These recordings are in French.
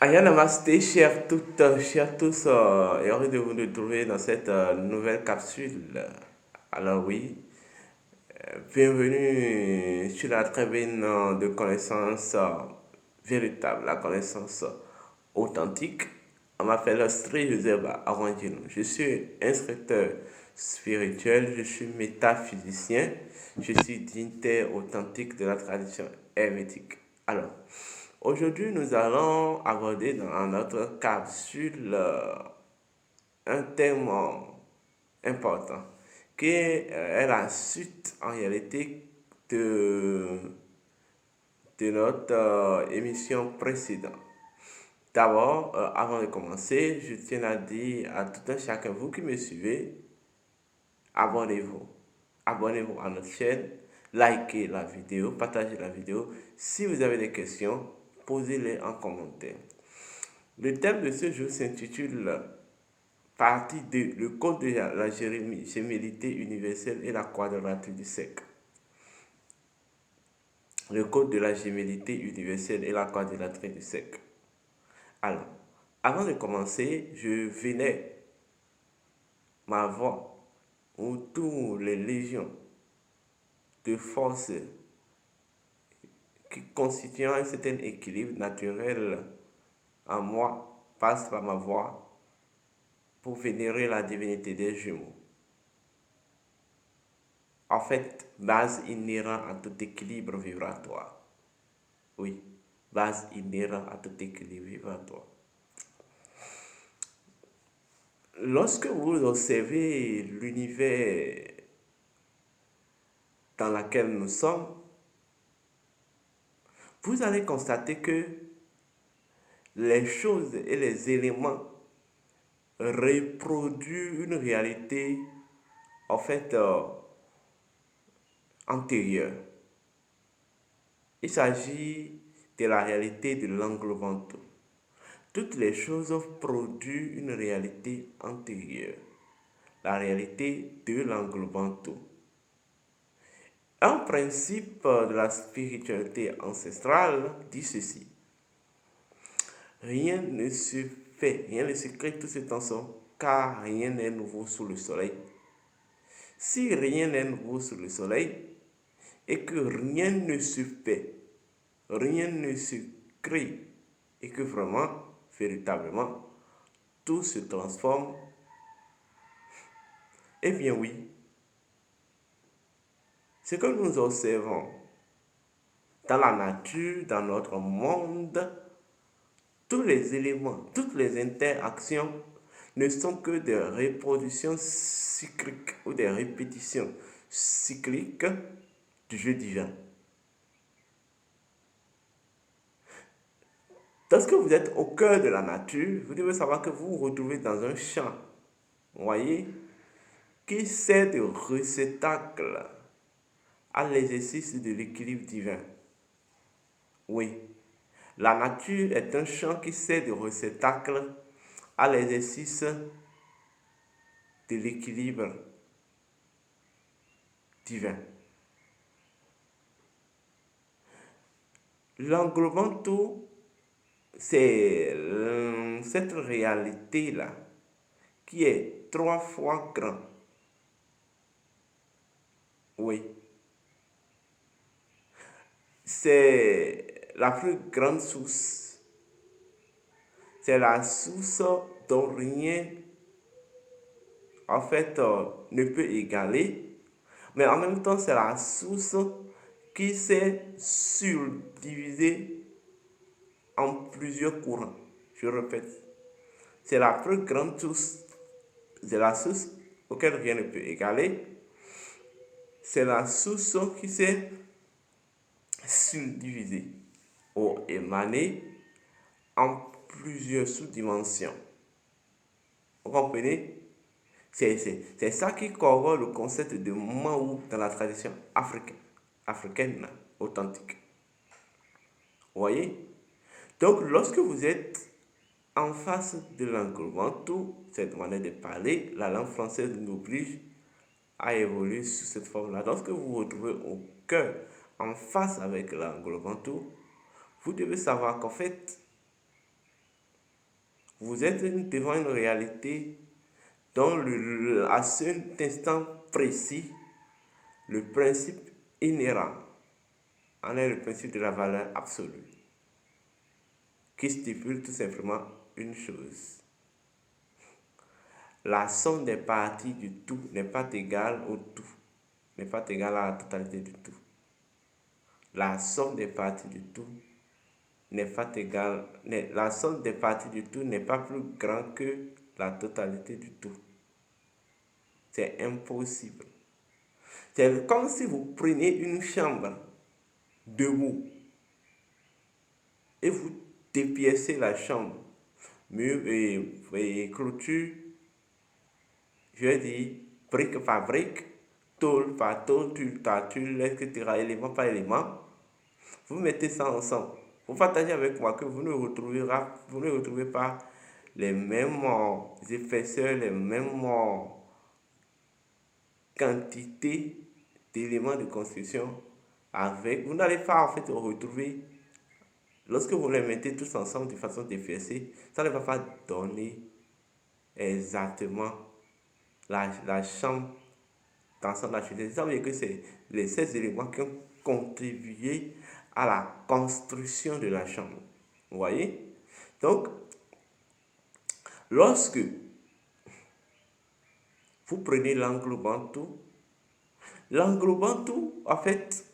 Aya Namasté, chers toutes, chers tous, heureux de vous retrouver dans cette nouvelle capsule. Alors oui, bienvenue sur la tribune de connaissances véritables, la connaissance authentique. On m'appelle Sri Joseph Arangino. Je suis instructeur spirituel, je suis métaphysicien, je suis dignitaire authentique de la tradition hermétique. Alors, aujourd'hui, nous allons aborder dans notre capsule un thème important qui est la suite en réalité de, de notre émission précédente. D'abord, avant de commencer, je tiens à dire à tout un chacun, vous qui me suivez, abonnez-vous. Abonnez-vous à notre chaîne, likez la vidéo, partagez la vidéo. Si vous avez des questions, posez-les en commentaire. Le thème de ce jour s'intitule Partie 2, le code de la gémellité universelle et la quadrature du cercle. Le code de la gémellité universelle et la quadrature du cercle. Alors, avant de commencer, je venais ma voix autour les légions de forces qui constituent un certain équilibre naturel en moi, passe par ma voix pour vénérer la divinité des jumeaux. En fait, base inhérente à tout équilibre vibratoire. Oui, base inhérente à tout équilibre vibratoire. Lorsque vous observez l'univers dans lequel nous sommes, vous allez constater que les choses et les éléments reproduisent une réalité en fait antérieure. Il s'agit de la réalité de l'englobant tout. Toutes les choses produisent une réalité antérieure, la réalité de l'englobant tout. Un principe de la spiritualité ancestrale dit ceci. Rien ne se fait, rien ne se crée tout ce temps, car rien n'est nouveau sous le soleil. Si rien n'est nouveau sous le soleil, et que rien ne se fait, rien ne se crée, et que vraiment, véritablement, tout se transforme, eh bien oui, ce que nous observons dans la nature, dans notre monde, tous les éléments, toutes les interactions ne sont que des reproductions cycliques ou des répétitions cycliques du jeu divin. Lorsque vous êtes au cœur de la nature, vous devez savoir que vous vous retrouvez dans un champ, vous voyez, qui sert de réceptacle à l'exercice de l'équilibre divin. Oui, la nature est un champ qui sert de réceptacle à l'exercice de l'équilibre divin. L'englobant tout, c'est cette réalité-là qui est 3 fois grand. Oui, c'est la plus grande source. C'est la source dont rien, en fait, ne peut égaler. Mais en même temps, c'est la source qui s'est subdivisée en plusieurs courants. Je répète, c'est la plus grande source, c'est la source auquel rien ne peut égaler. C'est la source qui s'est subdivisée ou émanée en plusieurs sous-dimensions. Vous comprenez? C'est ça qui corrobore le concept de Mao dans la tradition africaine authentique. Vous voyez? Donc, lorsque vous êtes en face de l'englobant tout, cette manière de parler, la langue française nous oblige à évoluer sous cette forme-là. Lorsque vous vous retrouvez au cœur, en face avec l'englobant tout, vous devez savoir qu'en fait, Vous êtes devant une réalité dont à cet instant précis, le principe inhérent en est le principe de la valeur absolue, qui stipule tout simplement une chose. La somme des parties du tout n'est pas égale au tout, n'est pas égale à la totalité du tout. La somme des parties du tout n'est pas égale, la somme des parties du tout n'est pas plus grande que la totalité du tout. C'est impossible. C'est comme si vous preniez une chambre debout et vous dépiècez la chambre, mur et clôture, je vais dire brique par brique, tôle par tôle, tuile par tuile, etc., élément par élément. Vous mettez ça ensemble. Vous partagez avec moi que vous ne retrouvez pas les mêmes épaisseurs, les mêmes quantités d'éléments de construction avec. Vous n'allez pas en fait retrouver, lorsque vous les mettez tous ensemble de façon déversée, ça ne va pas donner exactement la chambre dans son architecture. Ça veut dire que c'est ces éléments qui ont contribué à la construction de la chambre. Vous voyez? Donc, lorsque vous prenez l'englobant tout, en fait,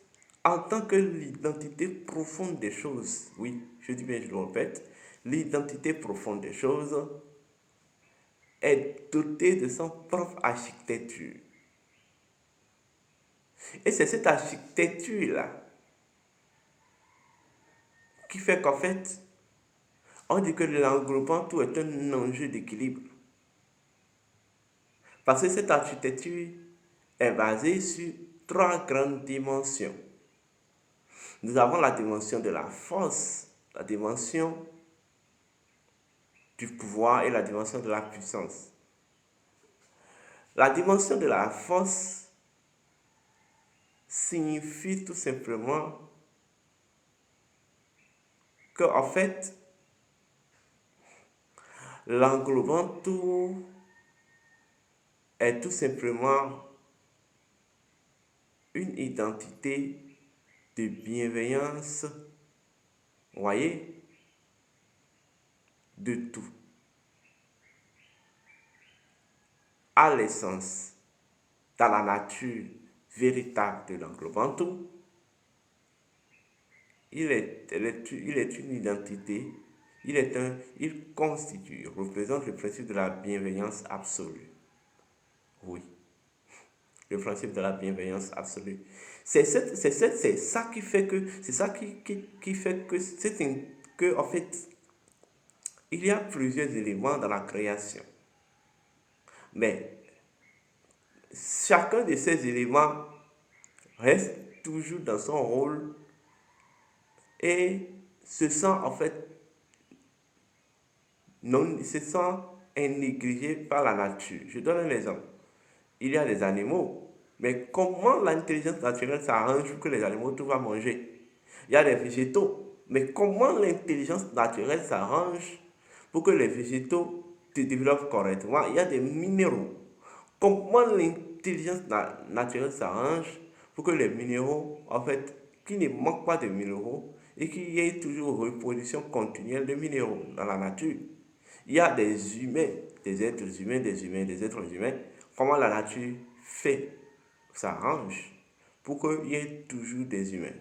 en tant que l'identité profonde des choses, oui, je dis bien, je le répète, l'identité profonde des choses est dotée de son propre architecture. Et c'est cette architecture-là qui fait qu'en fait, on dit que l'englobant tout est un enjeu d'équilibre. Parce que cette architecture est basée sur trois grandes dimensions. Nous avons la dimension de la force, la dimension du pouvoir et la dimension de la puissance. La dimension de la force signifie tout simplement que, en fait, l'englobant tout est tout simplement une identité de bienveillance, vous voyez, de tout. À l'essence, dans la nature véritable de l'englobant tout, il est une identité, il constitue, représente le principe de la bienveillance absolue. Oui, le principe de la bienveillance absolue. C'est ça qui fait que, en fait, il y a plusieurs éléments dans la création. Mais chacun de ces éléments reste toujours dans son rôle et se sent en fait négligé par la nature. Je donne un exemple. Il y a des animaux, mais comment l'intelligence naturelle s'arrange pour que les animaux trouvent à manger? Il y a des végétaux, mais comment l'intelligence naturelle s'arrange pour que les végétaux se développent correctement? Il y a des minéraux. Comment l'intelligence naturelle s'arrange pour que les minéraux, en fait, qu'il ne manque pas de minéraux et qu'il y ait toujours reproduction continuelle de minéraux dans la nature? Il y a des humains, des êtres humains, des êtres humains. Comment la nature fait, s'arrange pour qu'il y ait toujours des humains?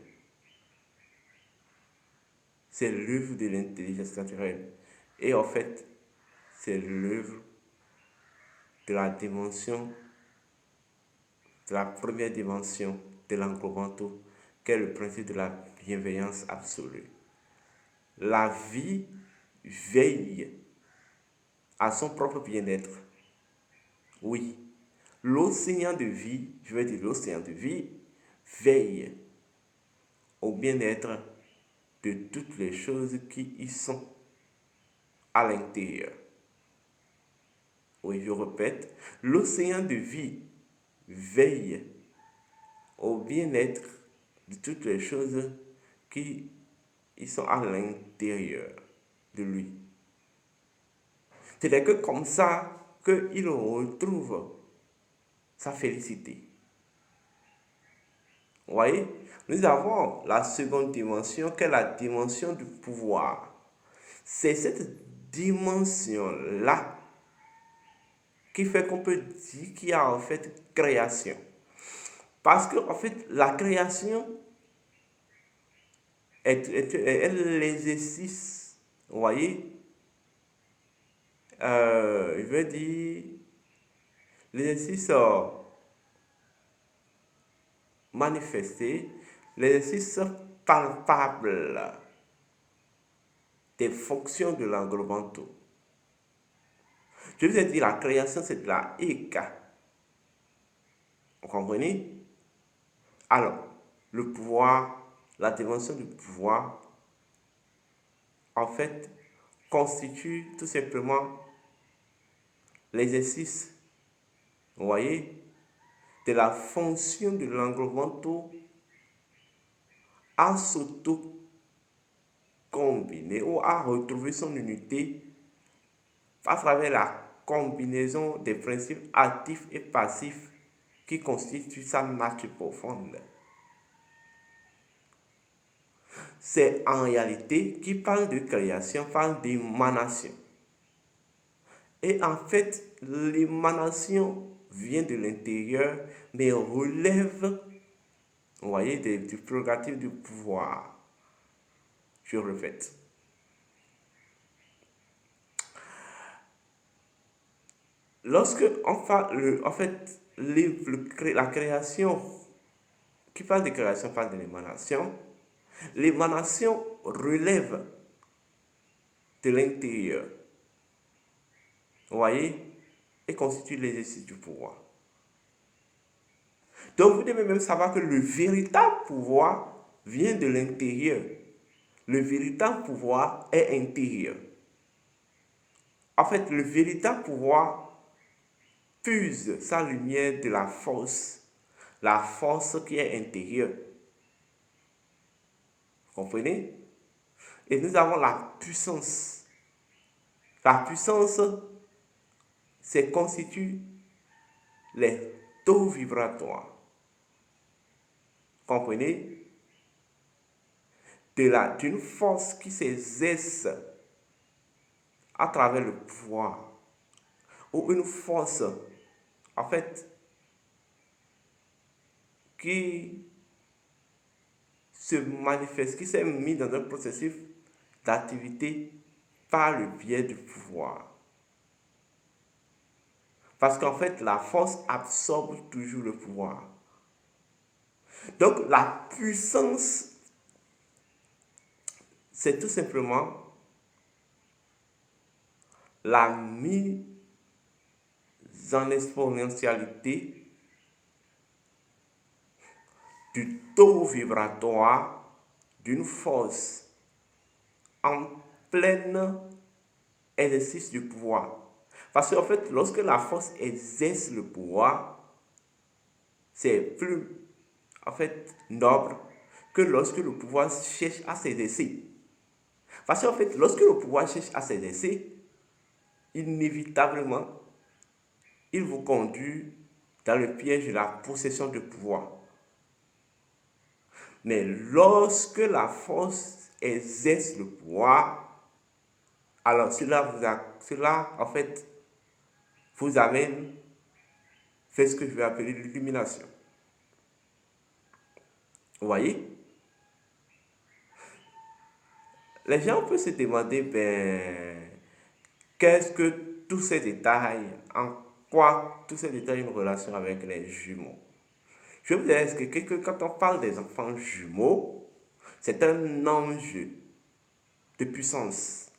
C'est l'œuvre de l'intelligence naturelle. Et en fait, c'est l'œuvre de la dimension, de la première dimension de l'englobant tout, qu'est le principe de la bienveillance absolue. La vie veille à son propre bien-être. Oui, l'océan de vie, je vais dire l'océan de vie, veille au bien-être de toutes les choses qui y sont à l'intérieur. Oui, je répète, l'océan de vie veille au bien-être de toutes les choses qui y sont à l'intérieur de lui. Ce n'est que comme ça qu'il retrouve sa félicité. Vous voyez, nous avons la seconde dimension qui est la dimension du pouvoir. C'est cette dimension-là qui fait qu'on peut dire qu'il y a en fait création. Parce que en fait, la création est l'exercice, vous voyez, je veux dire, l'exercice manifesté, l'exercice palpable des fonctions de l'englobant-tout. Je vous ai dit, la création, c'est de la éca. Vous comprenez? Alors, le pouvoir, la dimension du pouvoir, en fait, constitue tout simplement l'exercice, vous voyez, de la fonction de l'englobant-tout à s'auto-combiner ou à retrouver son unité à travers la combinaison des principes actifs et passifs qui constituent sa nature profonde. C'est en réalité qui parle de création, parle d'émanation. Et en fait, l'émanation vient de l'intérieur, mais relève, vous voyez, du prérogative du pouvoir. Je répète. Lorsque on parle, en fait, la création, qui parle de création, parle de l'émanation. L'émanation relève de l'intérieur. Vous voyez? Et constitue l'exercice du pouvoir. Donc vous devez même savoir que le véritable pouvoir vient de l'intérieur. Le véritable pouvoir est intérieur. En fait, le véritable pouvoir puise sa lumière de la force qui est intérieure. Vous comprenez? Et nous avons la puissance. La puissance, c'est constitue les taux vibratoires. Comprenez? D'une force qui s'exerce à travers le pouvoir. Ou une force, en fait, qui se manifeste, qui s'est mise dans un processus d'activité par le biais du pouvoir. Parce qu'en fait, la force absorbe toujours le pouvoir. Donc, la puissance, c'est tout simplement la mise en exponentialité du taux vibratoire d'une force en plein exercice du pouvoir. Parce qu'en fait, lorsque la force exerce le pouvoir, c'est plus, en fait, noble que lorsque le pouvoir cherche à s'exercer. Parce qu'en fait, lorsque le pouvoir cherche à s'exercer, inévitablement, il vous conduit dans le piège de la possession de pouvoir. Mais lorsque la force exerce le pouvoir, alors cela en fait, vous amène fait ce que je vais appeler l'illumination. Vous voyez? Les gens peuvent se demander, qu'est-ce que tous ces détails, en quoi tous ces détails ont une relation avec les jumeaux? Je vous ai expliqué que quand on parle des enfants jumeaux, c'est un enjeu de puissance.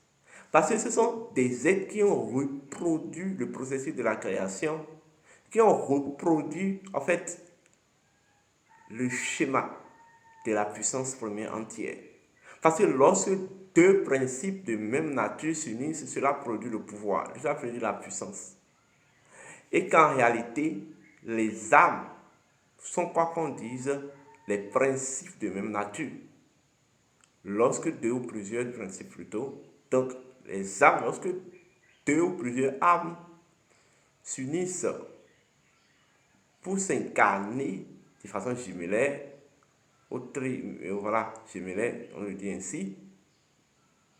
Parce que ce sont des êtres qui ont reproduit le processus de la création, qui ont reproduit en fait le schéma de la puissance première entière. Parce que lorsque deux principes de même nature s'unissent, cela produit le pouvoir, cela produit la puissance. Et qu'en réalité, les âmes sont, quoi qu'on dise, les principes de même nature. Lorsque deux ou plusieurs principes plutôt, donc les âmes, lorsque deux ou plusieurs âmes s'unissent pour s'incarner de façon jumellaire, voilà, jumellaire, on le dit ainsi,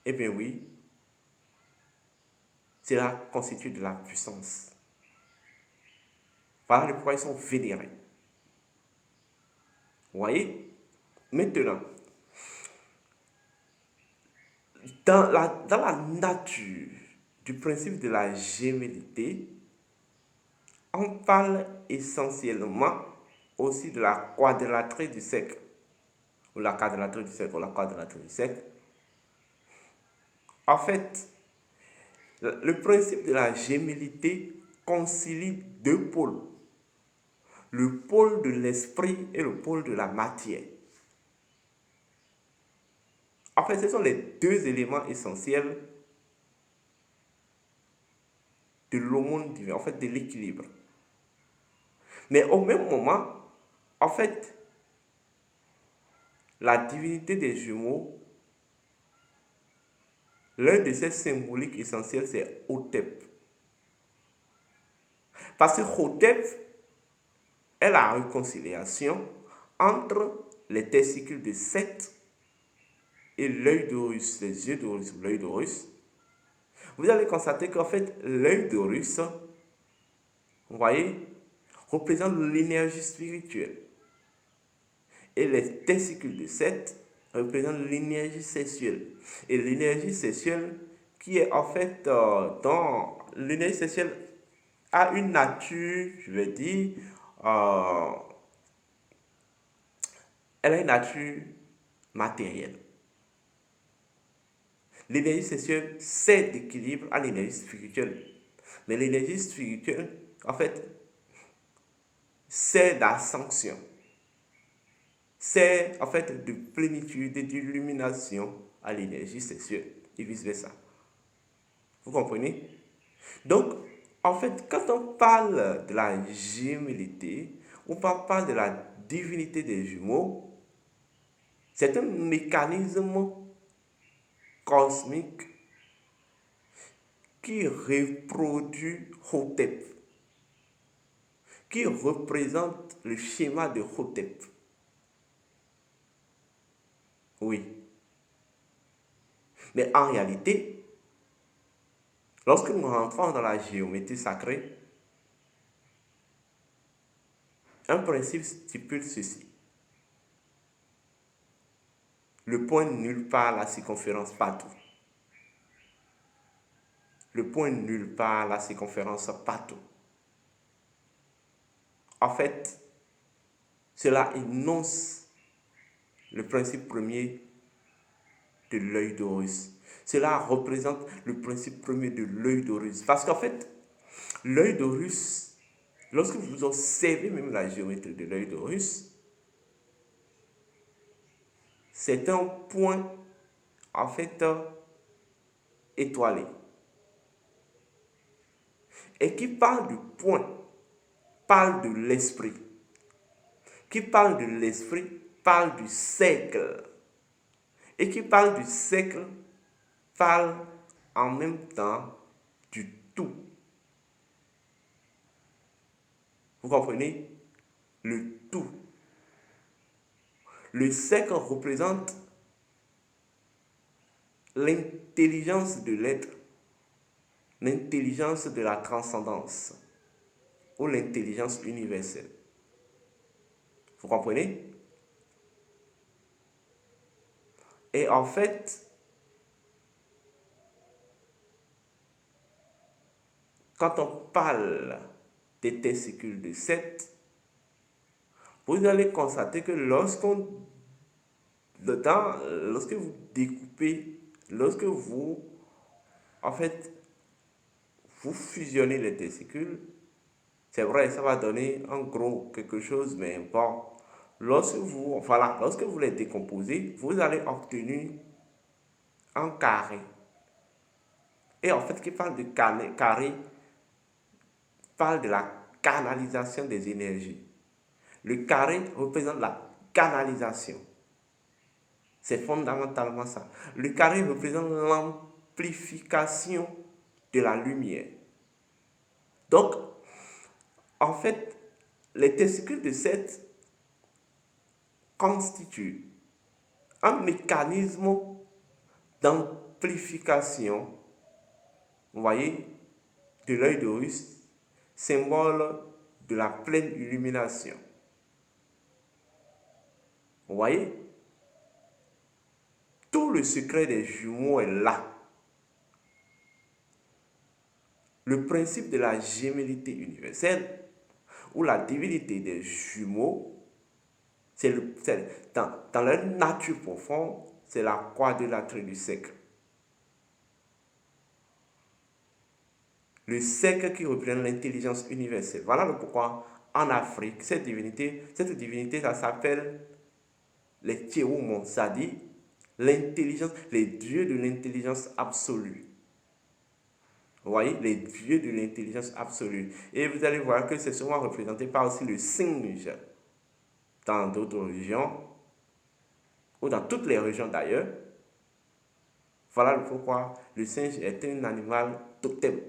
eh bien oui, cela constitue de la puissance. Voilà pourquoi ils sont vénérés. Vous voyez? Maintenant, dans la nature du principe de la gémellité, on parle essentiellement aussi de la quadrilatère du cercle, ou la quadrilatère du cercle, ou la quadrilatère du cercle. En fait, le principe de la gémellité concilie deux pôles, le pôle de l'esprit et le pôle de la matière. En fait, ce sont les deux éléments essentiels de l'aumône divin, en fait, de l'équilibre. Mais au même moment, en fait, la divinité des jumeaux, l'un de ces symboliques essentiels, c'est Hotep. Parce que Hotep est la réconciliation entre les testicules de Seth et l'œil d'Horus, les yeux d'Horus, l'œil d'Horus. Vous allez constater qu'en fait, l'œil d'Horus, vous voyez, représente l'énergie spirituelle. Et les testicules de Seth représentent l'énergie sexuelle. Et l'énergie sexuelle qui est en fait dans l'énergie sexuelle a une nature, je vais dire, euh, elle a une nature matérielle. L'énergie sexuelle, c'est d'équilibre à l'énergie spirituelle. Mais l'énergie spirituelle, en fait, c'est d'ascension. C'est en fait de plénitude et d'illumination à l'énergie sexuelle et vice-versa. Vous comprenez? Donc, en fait, quand on parle de la gémellité, on parle de la divinité des jumeaux, c'est un mécanisme cosmique qui reproduit Hotep, qui représente le schéma de Hotep. Oui. Mais en réalité, lorsque nous rentrons dans la géométrie sacrée, un principe stipule ceci. Le point nulle part, la circonférence partout. Le point nulle part, la circonférence partout. En fait, cela énonce le principe premier de l'œil d'Horus. Cela représente le principe premier de l'œil d'Horus. Parce qu'en fait, l'œil d'Horus, lorsque vous observez même la géométrie de l'œil d'Horus, c'est un point en fait étoilé. Et qui parle du point, parle de l'esprit. Qui parle de l'esprit, parle du cercle. Et qui parle du cercle, parle en même temps du tout. Vous comprenez? Le tout. Le cercle représente l'intelligence de l'être, l'intelligence de la transcendance ou l'intelligence universelle. Vous comprenez? Et en fait, quand on parle des testicules de Seth, vous allez constater que lorsque vous découpez, lorsque vous, en fait, vous fusionnez les testicules, c'est vrai, ça va donner en gros quelque chose, mais bon, lorsque vous les décomposez, vous allez obtenir un carré. Et en fait, qui parle de carré, parle de la canalisation des énergies. Le carré représente la canalisation. C'est fondamentalement ça. Le carré représente l'amplification de la lumière. Donc, en fait, les testicules de Seth constituent un mécanisme d'amplification, vous voyez, de l'œil d'Horus, symbole de la pleine illumination. Vous voyez, tout le secret des jumeaux est là. Le principe de la gémellité universelle ou la divinité des jumeaux, dans leur nature profonde, c'est la quadrilatère du cercle. Le cercle qui représente l'intelligence universelle. Voilà le pourquoi en Afrique, cette divinité ça s'appelle les Théoumons, c'est-à-dire l'intelligence, les dieux de l'intelligence absolue. Vous voyez, les dieux de l'intelligence absolue. Et vous allez voir que c'est souvent représenté par aussi le singe dans d'autres régions, ou dans toutes les régions d'ailleurs. Voilà pourquoi le singe est un animal totem.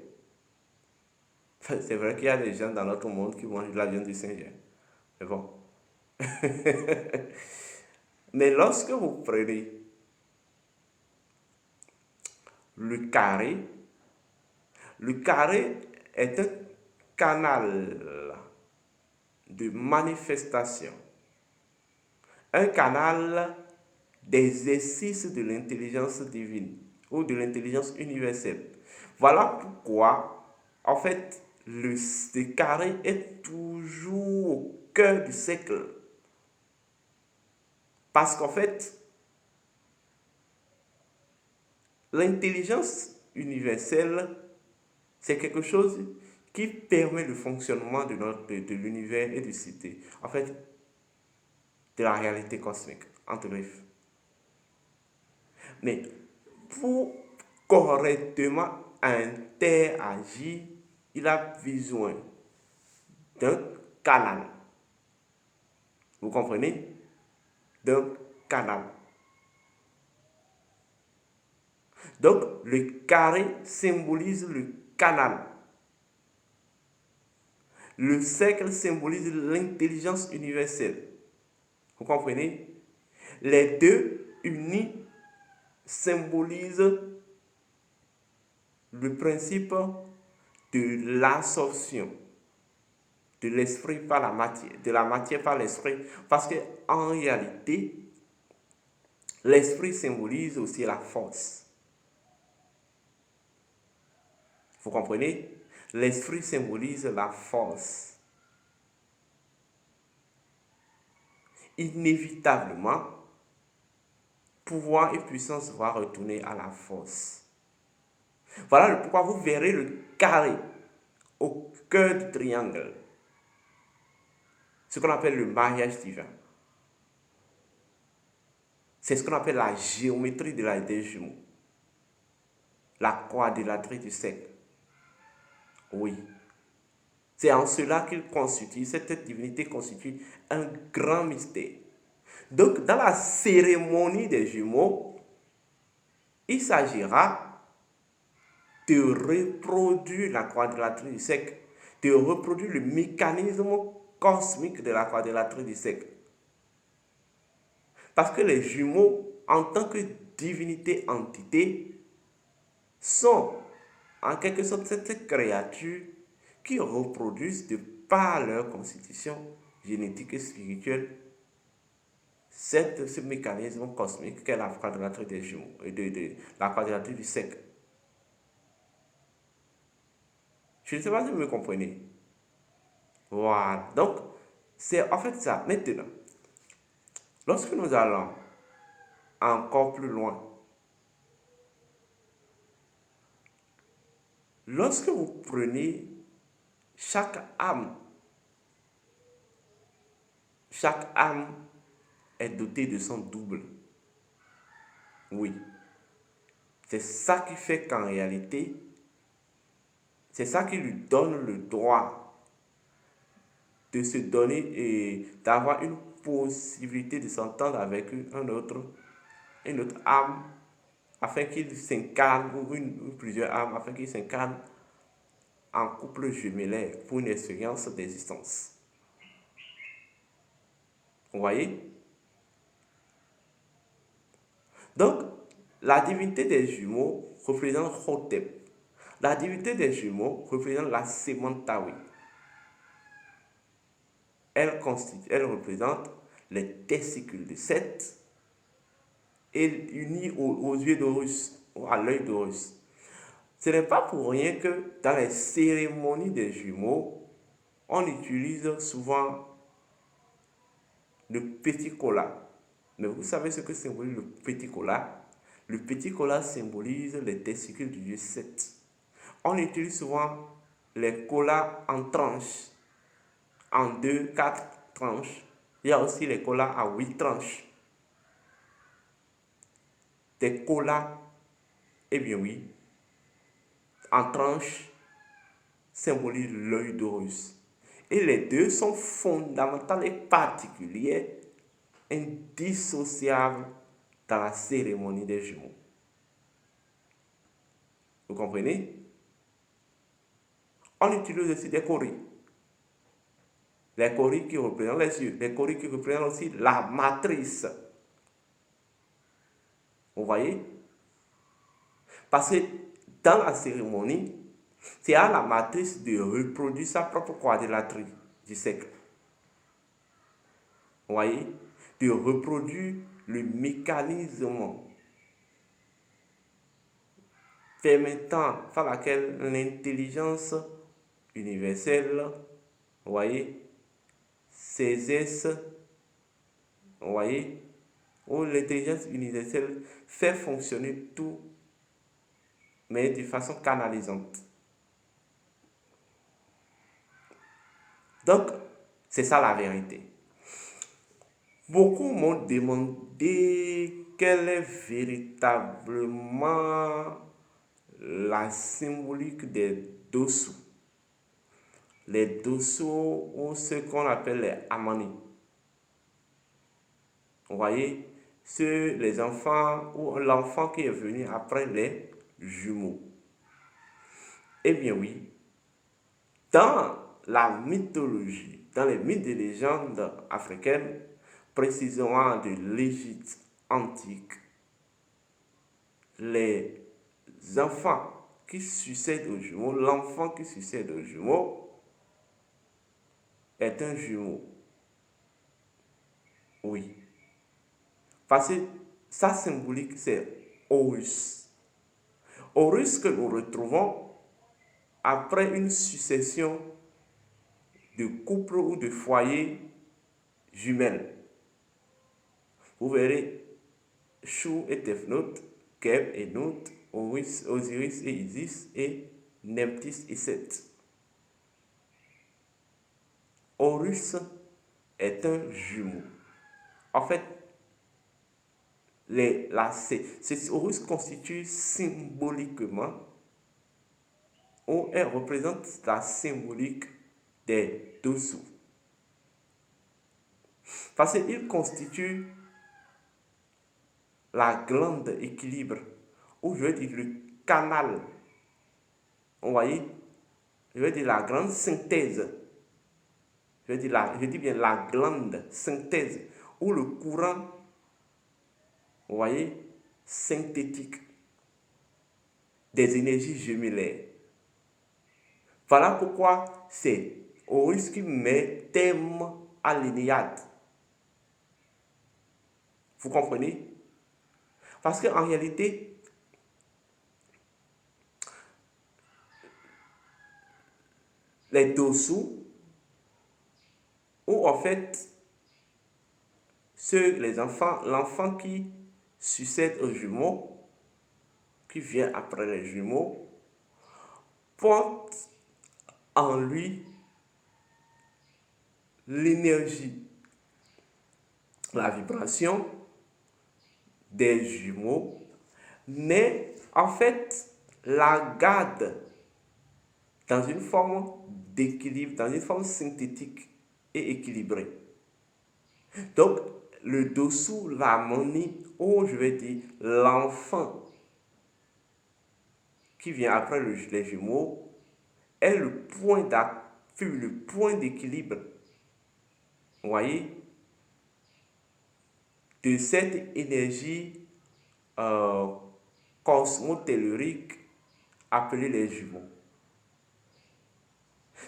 C'est vrai qu'il y a des gens dans notre monde qui mangent de la viande du singe. Mais bon. Mais lorsque vous prenez le carré est un canal de manifestation, un canal d'exercice de l'intelligence divine ou de l'intelligence universelle. Voilà pourquoi, en fait, le carré est toujours au cœur du cercle. Parce qu'en fait, l'intelligence universelle, c'est quelque chose qui permet le fonctionnement de l'univers et du cité. En fait, de la réalité cosmique, entre griffes. Mais pour correctement interagir, il a besoin d'un canal. Vous comprenez? D'un canal. Donc, le carré symbolise le canal. Le cercle symbolise l'intelligence universelle. Vous comprenez? Les deux unis symbolisent le principe de l'absorption de l'esprit par la matière, de la matière par l'esprit. Parce qu'en réalité, l'esprit symbolise aussi la force. Vous comprenez? L'esprit symbolise la force. Inévitablement, pouvoir et puissance vont retourner à la force. Voilà pourquoi vous verrez le carré au cœur du triangle. Ce qu'on appelle le mariage divin. C'est ce qu'on appelle la géométrie de la des jumeaux. La quadrilatère du cercle. Oui. C'est en cela qu'il constitue, cette divinité constitue un grand mystère. Donc, dans la cérémonie des jumeaux, il s'agira de reproduire la quadrilatère du cercle, de reproduire le mécanisme cosmique de la quadrilatère du cercle. Parce que les jumeaux, en tant que divinité entité, sont en quelque sorte cette créature qui reproduisent de par leur constitution génétique et spirituelle ce mécanisme cosmique qu'est la quadrilatère des jumeaux et la quadrilatère du cercle. Je ne sais pas si vous me comprenez. Voilà. Donc, c'est en fait ça. Maintenant, lorsque nous allons encore plus loin, lorsque vous prenez chaque âme est dotée de son double. Oui. C'est ça qui fait qu'en réalité, c'est ça qui lui donne le droit de se donner et d'avoir une possibilité de s'entendre avec une autre âme afin qu'ils s'incarnent, ou une ou plusieurs âmes, afin qu'ils s'incarnent en couple jumellaire pour une expérience d'existence. Vous voyez? Donc, la divinité des jumeaux représente Hotep. La divinité des jumeaux représente la Semontawi. Elle représente les testicules de Seth et unis aux yeux d'Horus, à l'œil d'Horus. Ce n'est pas pour rien que dans les cérémonies des jumeaux, on utilise souvent le petit cola. Mais vous savez ce que symbolise le petit cola? Le petit cola symbolise les testicules du dieu Seth. On utilise souvent les colas en tranches, en 2, 4 tranches. Il y a aussi les colas à 8 tranches. Des colas, eh bien oui, en tranches symbolisent l'œil d'Horus. Et les deux sont fondamentales et particulières, indissociables dans la cérémonie des jumeaux. Vous comprenez? On utilise aussi des coris. Les coris qui représentent les yeux, les coris qui représentent aussi la matrice. Vous voyez? Parce que dans la cérémonie, c'est à la matrice de reproduire sa propre quadrilatrie du siècle. Vous voyez? De reproduire le mécanisme permettant, par laquelle l'intelligence universelle, vous voyez, s'exerce, vous voyez, où l'intelligence universelle fait fonctionner tout, mais de façon canalisante. Donc, c'est ça la vérité. Beaucoup m'ont demandé quelle est véritablement la symbolique des dessous. Les dessous ou ce qu'on appelle les amani. Vous voyez, les enfants ou l'enfant qui est venu après les jumeaux. Eh bien oui, dans la mythologie, dans les mythes et légendes africaines, précisément de l'Égypte antique, les enfants qui succèdent aux jumeaux, l'enfant qui succède aux jumeaux est un jumeau. Oui. Parce que sa symbolique, c'est Horus. Horus que nous retrouvons après une succession de couples ou de foyers jumelles. Vous verrez Chou et Tefnut, Keb et Nut, Osiris et Isis et Nephthys et Seth. Horus est un jumeau. En fait, Horus constitue symboliquement, ou elle représente la symbolique des dessous. Parce qu'il constitue la glande équilibre, ou je veux dire le canal. Vous voyez? Je veux dire la grande synthèse. Je dis bien la glande synthèse, ou le courant, vous voyez, synthétique des énergies jumellaires. Voilà pourquoi c'est Horus qui met terme à l'Énéade. Vous comprenez? Parce qu'en réalité, les dessous, ou en fait, l'enfant qui succède aux jumeaux, qui vient après les jumeaux, porte en lui l'énergie, la vibration des jumeaux, mais en fait la garde dans une forme d'équilibre, dans une forme synthétique et équilibrée. Donc, le dessous, l'harmonie, ou je vais dire l'enfant qui vient après les jumeaux est le point d'appui, le point d'équilibre, vous voyez, de cette énergie cosmotellurique appelée les jumeaux.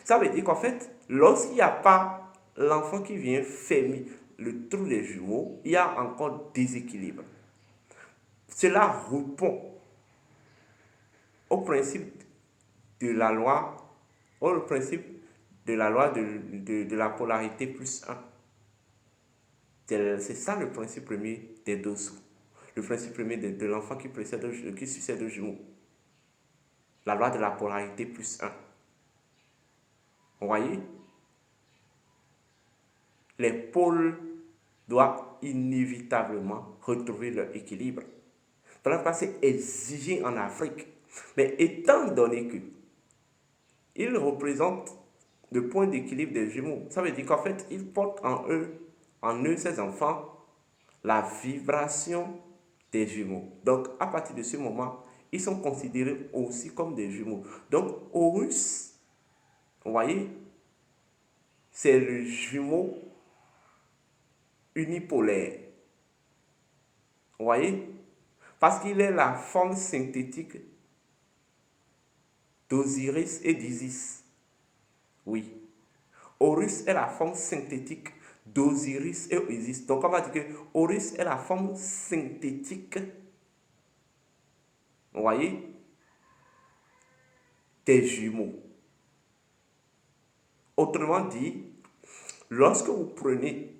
Ça veut dire qu'en fait, lorsqu'il n'y a pas l'enfant qui vient fermer le trou des jumeaux, il y a encore déséquilibre. Cela répond au principe de la loi, au principe de la loi de la polarité plus 1. C'est ça le principe premier des dessous. Le principe premier de l'enfant qui succède aux jumeaux. La loi de la polarité plus 1. Vous voyez? Les pôles doivent inévitablement retrouver leur équilibre. Cela c'est exigé en Afrique. Mais étant donné que ils représentent le point d'équilibre des jumeaux, ça veut dire qu'en fait, ils portent en eux, ces enfants, la vibration des jumeaux. Donc, à partir de ce moment, ils sont considérés aussi comme des jumeaux. Donc, Horus, vous voyez, c'est le jumeau unipolaire. Vous voyez? Parce qu'il est la forme synthétique d'Osiris et d'Isis. Oui. Horus est la forme synthétique d'Osiris et Isis. Donc, on va dire que Horus est la forme synthétique, vous voyez, des jumeaux. Autrement dit, lorsque vous prenez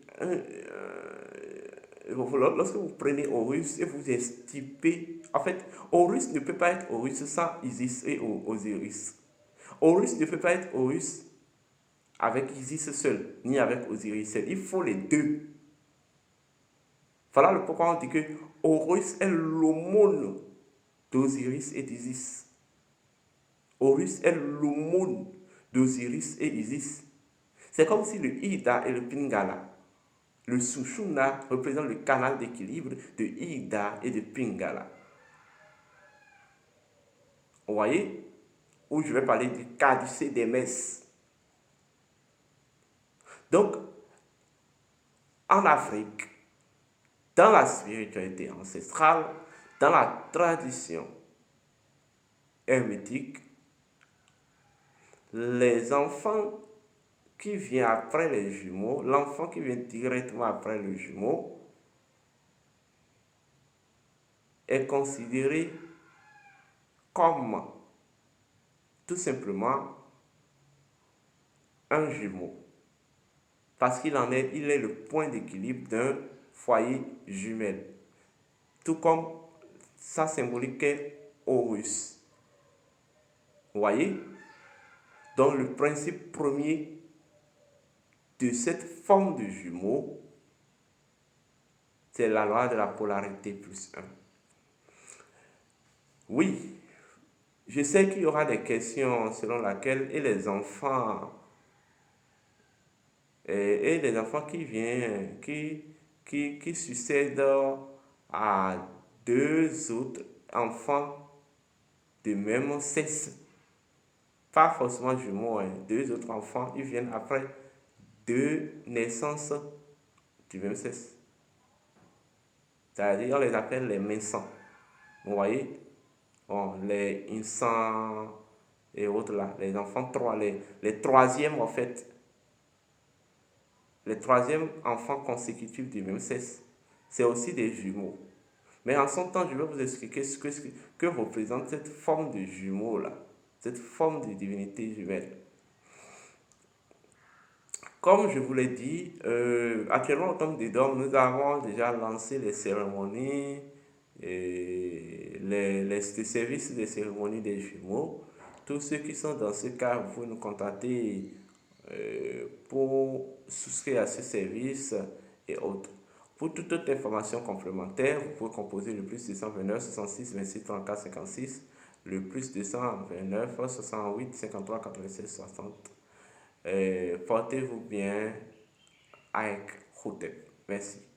Horus et vous estipez, en fait, Horus ne peut pas être Horus sans Isis et Osiris. Horus ne peut pas être Horus avec Isis seul, ni avec Osiris seul. Il faut les deux. Voilà le pourquoi on dit que Horus est l'aumône d'Osiris et d'Isis. Horus est l'aumône d'Osiris et Isis. C'est comme si le Ida et le Pingala, le Sushumna représente le canal d'équilibre de Ida et de Pingala. Vous voyez? Où je vais parler du caducée des messes. Donc, en Afrique, dans la spiritualité ancestrale, dans la tradition hermétique, les enfants qui viennent après les jumeaux, l'enfant qui vient directement après le jumeau, est considéré comme tout simplement un jumeau. Parce il est le point d'équilibre d'un foyer jumelle. Tout comme ça symboliquait Horus. Vous voyez? Donc le principe premier de cette forme de jumeau, c'est la loi de la polarité plus 1. Oui, je sais qu'il y aura des questions selon lesquelles les enfants qui viennent, qui succèdent à deux autres enfants de même sexe, pas forcément jumeaux, hein, deux autres enfants, ils viennent après deux naissances du même sexe. C'est-à-dire, on les appelle les mensans. Vous voyez? Bon, les insans et autres là, les enfants les troisièmes en fait, les troisièmes enfants consécutifs du même sexe, c'est aussi des jumeaux. Mais en son temps, je vais vous expliquer que représente cette forme de jumeaux là, cette forme de divinité jumelle. Comme je vous l'ai dit, actuellement au Temple des Dômes, nous avons déjà lancé les cérémonies, et les services des cérémonies des jumeaux. Tous ceux qui sont dans ce cas, vous pouvez nous contacter pour souscrire à ce service et autres. Pour toute autre information complémentaire, vous pouvez composer le plus 229 66 26 34 56, le plus 229 68 53 96 60. Portez-vous bien avec Hotep. Merci.